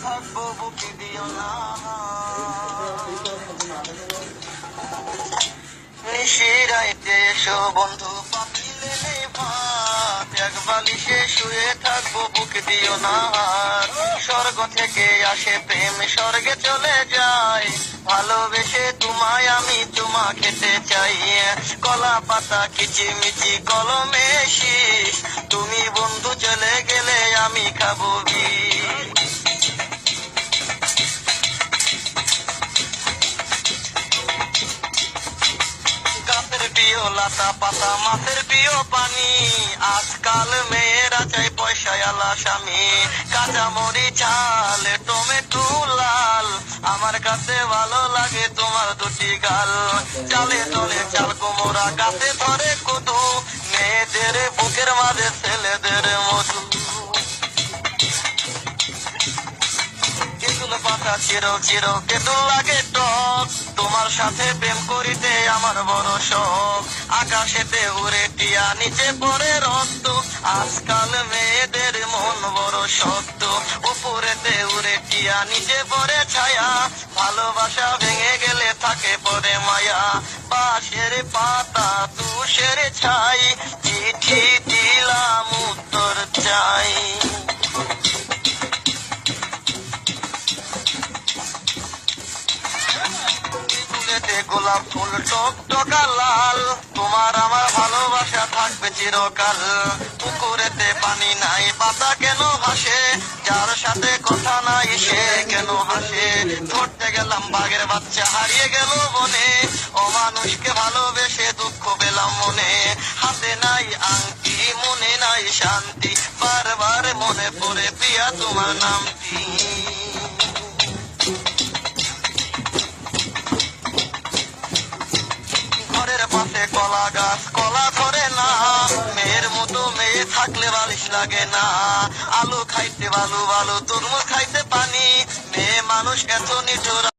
থাকবো বুকে দিও না নিশিরাইতে এসো বন্ধু পাতিলে নেই ভাত এক বালিশে শুয়ে থাকবো বুকে দিও না স্বর্গ থেকে আসে প্রেম স্বর্গে চলে যায় ভালোবেসে তোমায় আমি চুমা খেতে চাই কলা পাতা কিচিমিচি কলমে শীষ তুমি বন্ধু চলে গেলে আমি খাবো বিষ গাছের প্রিয় লতা পাতা মাছের প্রিয় পানি আজকাল মেয়েরা চাই পয়সায় আলা স্বামী কাঁচা মরি ঝাল টমেটো লাল আমার কাছে ভালো লাগে তোমার দুটি গাল চালে চলে চাল কোমরা গাছে ধরে কদু মেয়েদের বুকের মাঝে ছেলেদের মধু কেতুল পাতা চিরো চিরো কেতুল লাগে টক তোমার সাথে প্রেম করিতে আমার বড় শখ আকাশেতে উড়ে টিয়া নিচে পড়ে রক্ত আজকাল মেয়েদের মন বড় শক্ত উপরেতে উড়ে টিয়া নিচে পড়ে ছায়া ভালোবাসা ভেঙে গেলে থাকে পড়ে মায়া বাঁশের পাতা তুষের ছাই চিঠি দিলাম উত্তর চাই গোলাপ ফুল টক টকা লাল তোমার আমার ভালোবাসা থাকবে চিরকাল পুকুরেতে পানি নাই পাতা কেন ভাসে যার সাথে কথা নাই সে কেন হাসে ধরতে গেলাম বাঘের বাচ্চা হারিয়ে গেল বনে ও মানুষকে ভালোবেসে দুঃখ পেলাম মনে হাতে নাই আংটি মনে নাই শান্তি বারবার মনে পড়ে প্রিয়া তোমার নামটি পাশে কলা গাছ কলা ধরে না মেয়ের মতো মেয়ে থাকলে বালিশ লাগে না আলু খাইতে বালু বালু তরমুজ খাইতে পানি মেয়ে মানুষ এত নিঠুর